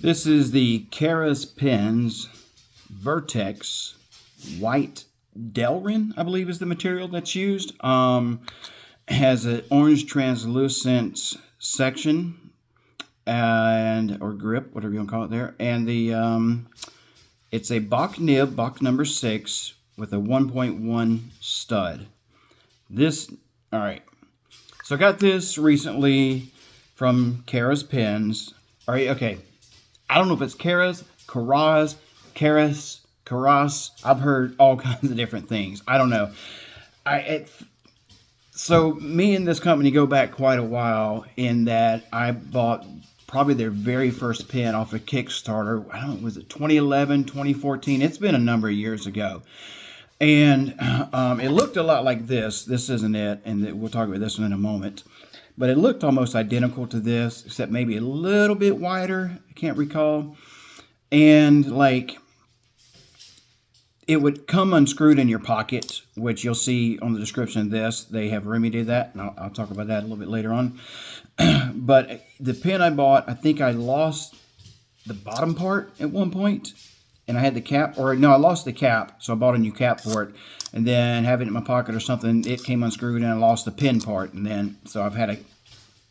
This is the Kara's Pens Vertex White Delrin, I believe is the material that's used. Has an orange translucent section or grip, whatever you want to call it there. And the it's a Bach nib, Bach number 6, with a 1.1 stud. All right. So I got this recently from Kara's Pens. All right, okay. I don't know if it's Kara's, Karas. I've heard all kinds of different things. I don't know. So me and this company go back quite a while in that I bought probably their very first pen off of Kickstarter. I don't know, was it 2011, 2014? It's been a number of years ago. And it looked a lot like this. This isn't it, and we'll talk about this one in a moment. But it looked almost identical to this, except maybe a little bit wider. I can't recall. And like, it would come unscrewed in your pocket, which you'll see on the description of this. They have remedied that, and I'll talk about that a little bit later on. But the pen I bought, I think I lost the bottom part at one point, and I had the cap, or no, I lost the cap, so I bought a new cap for it. And then having it in my pocket or something, it came unscrewed, and I lost the pen part. And then, so I've had a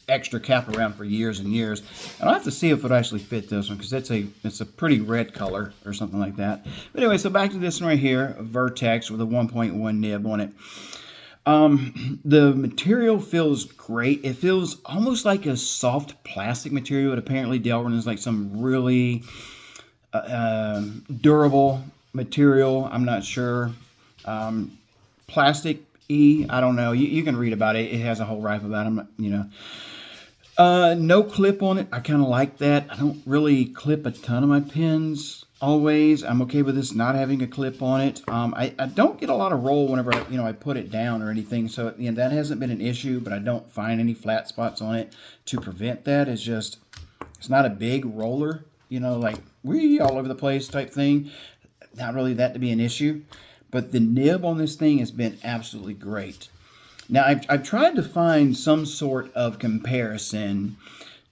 extra cap around for years and years. And I'll have to see if it actually fit this one, because it's a pretty red color or something like that. But anyway, so back to this one right here, a Vertex with a 1.1 nib on it. The material feels great. It feels almost like a soft plastic material. But apparently Delrin is like some really durable material. I'm not sure. Plastic-y, I don't know. You can read about it. It has a whole rap about them, you know. No clip on it. I kind of like that. I don't really clip a ton of my pens always. I'm okay with this not having a clip on it. I don't get a lot of roll whenever I put it down or anything. So that hasn't been an issue, but I don't find any flat spots on it to prevent that. It's not a big roller, like all over the place type thing. Not really that to be an issue. But the nib on this thing has been absolutely great. Now, I've tried to find some sort of comparison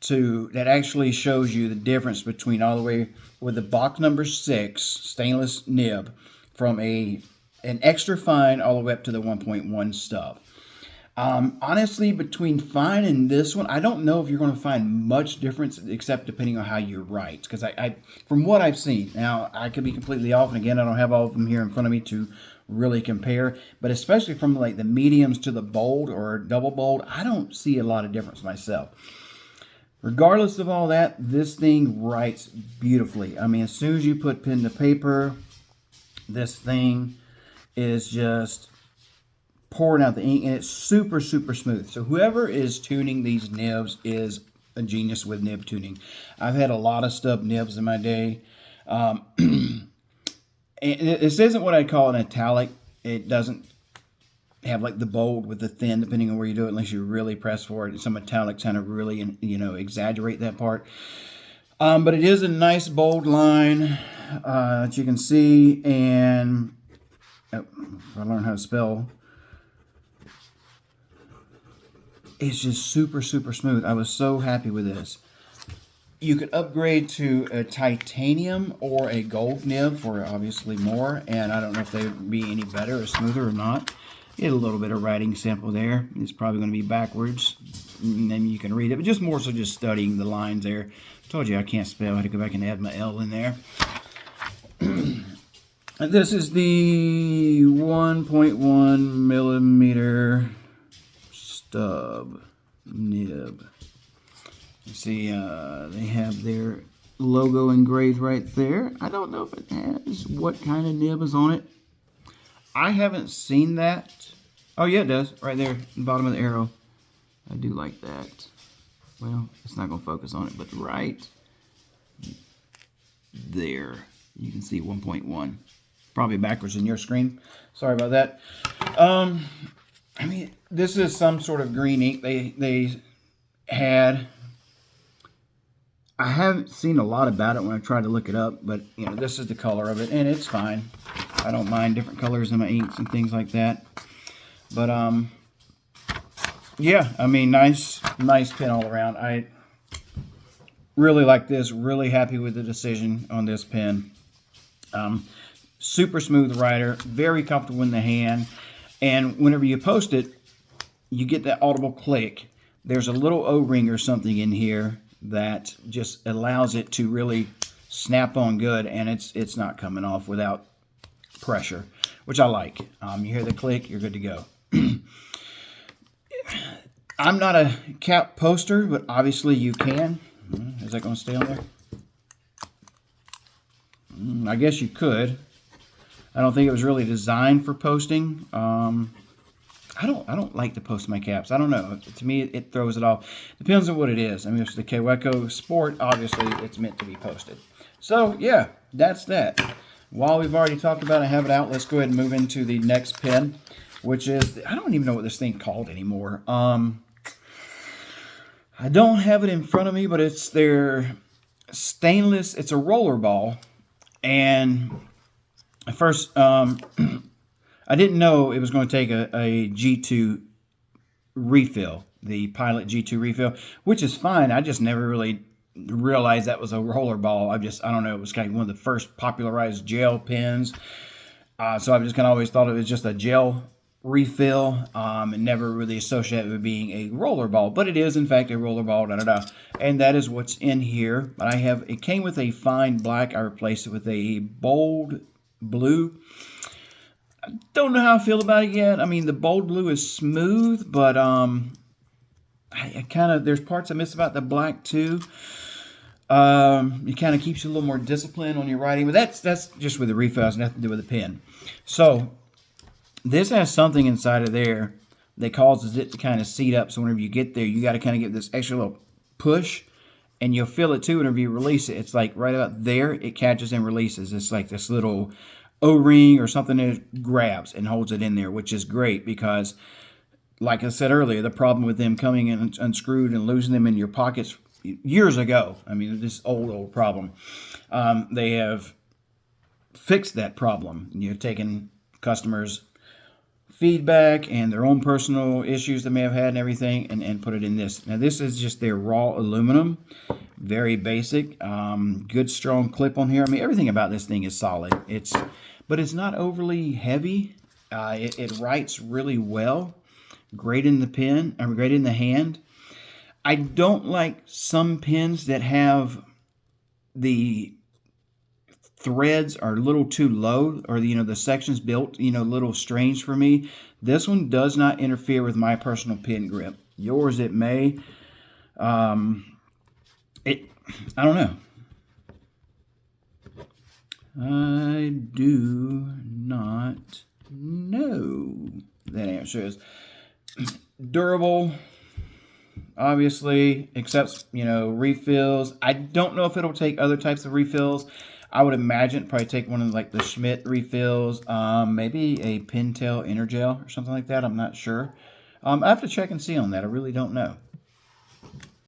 that actually shows you the difference between all the way with the Bach number 6 stainless nib from an extra fine all the way up to the 1.1 stub. Honestly, between fine and this one, I don't know if you're going to find much difference, except depending on how you write. Because from what I've seen, now I could be completely off, and again, I don't have all of them here in front of me to really compare. But especially from like the mediums to the bold or double bold, I don't see a lot of difference myself. Regardless of all that, this thing writes beautifully. I mean, as soon as you put pen to paper, this thing is just pouring out the ink, and it's super, super smooth. So whoever is tuning these nibs is a genius with nib tuning. I've had a lot of stub nibs in my day. This isn't what I'd call an italic. It doesn't have like the bold with the thin, depending on where you do it, unless you really press for it. Some italics kind of really, exaggerate that part. But it is a nice bold line that you can see. And if I learn how to spell, it's just super, super smooth. I was so happy with this. You could upgrade to a titanium or a gold nib for obviously more, and I don't know if they would be any better or smoother or not. Get a little bit of writing sample there. It's probably going to be backwards, and then you can read it, but just more so just studying the lines there. I told you I can't spell. I had to go back and add my L in there. This is the 1.1 millimeter stub nib. You see, they have their logo engraved right there. I don't know if it has what kind of nib is on it. I haven't seen that. Oh, yeah, it does. Right there, the bottom of the arrow. I do like that. Well, it's not going to focus on it, but right there, you can see 1.1. Probably backwards in your screen. Sorry about that. I mean, this is some sort of green ink they had. I haven't seen a lot about it when I tried to look it up, but this is the color of it, and it's fine. I don't mind different colors in my inks and things like that. But yeah, I mean, nice pen all around. Really like this. Really happy with the decision on this pen. Super smooth rider. Very comfortable in the hand. And whenever you post it, you get that audible click. There's a little O-ring or something in here that just allows it to really snap on good, and it's not coming off without pressure, which I like. You hear the click, you're good to go. I'm not a cap poster, but obviously you can. Is that going to stay on there? I guess you could. I don't think it was really designed for posting. I don't like to post my caps. I don't know. To me, it throws it off. Depends on what it is. I mean, if it's the Kaweco Sport, obviously it's meant to be posted. So yeah, that's that. While we've already talked about it, have it out, let's go ahead and move into the next pen, which is, I don't even know what this thing called anymore. I don't have it in front of me, but it's their stainless, it's a Rollerball. And at first, I didn't know it was going to take a G2 refill, the Pilot G2 refill, which is fine. I just never really realized that was a Rollerball. I don't know, it was kind of one of the first popularized gel pens. So I've just kind of always thought it was just a gel refill, and never really associated with being a Rollerball. But it is, in fact, a Rollerball, and that is what's in here. But it came with a fine black. I replaced it with a bold blue. I don't know how I feel about it yet. I mean, the bold blue is smooth, but there's parts I miss about the black too. It kind of keeps you a little more disciplined on your writing, but that's just with the refill. It has nothing to do with the pen. So this has something inside of there that causes it to kind of seat up. So whenever you get there, you got to kind of give this extra little push, and you'll feel it too whenever you release it. It's like right about there, it catches and releases. It's like this little O-ring or something that grabs and holds it in there, which is great because, like I said earlier, the problem with them coming in unscrewed and losing them in your pockets years ago, I mean, this old problem, they have fixed that problem. You've taken customers' feedback and their own personal issues they may have had and everything, and put it in this. Now, this is just their raw aluminum, very basic, good strong clip on here. I mean, everything about this thing is solid. But it's not overly heavy. It writes really well. Great in the pen, great in the hand. I don't like some pens that have the threads are a little too low, or the sections built a little strange for me. This one does not interfere with my personal pen grip. Yours, it may. I don't know. I do not know. That answer is durable, obviously, accepts, refills. I don't know if it'll take other types of refills. I would imagine probably take one of like the Schmidt refills, maybe a Pentel Energel or something like that. I'm not sure. I have to check and see on that. I really don't know.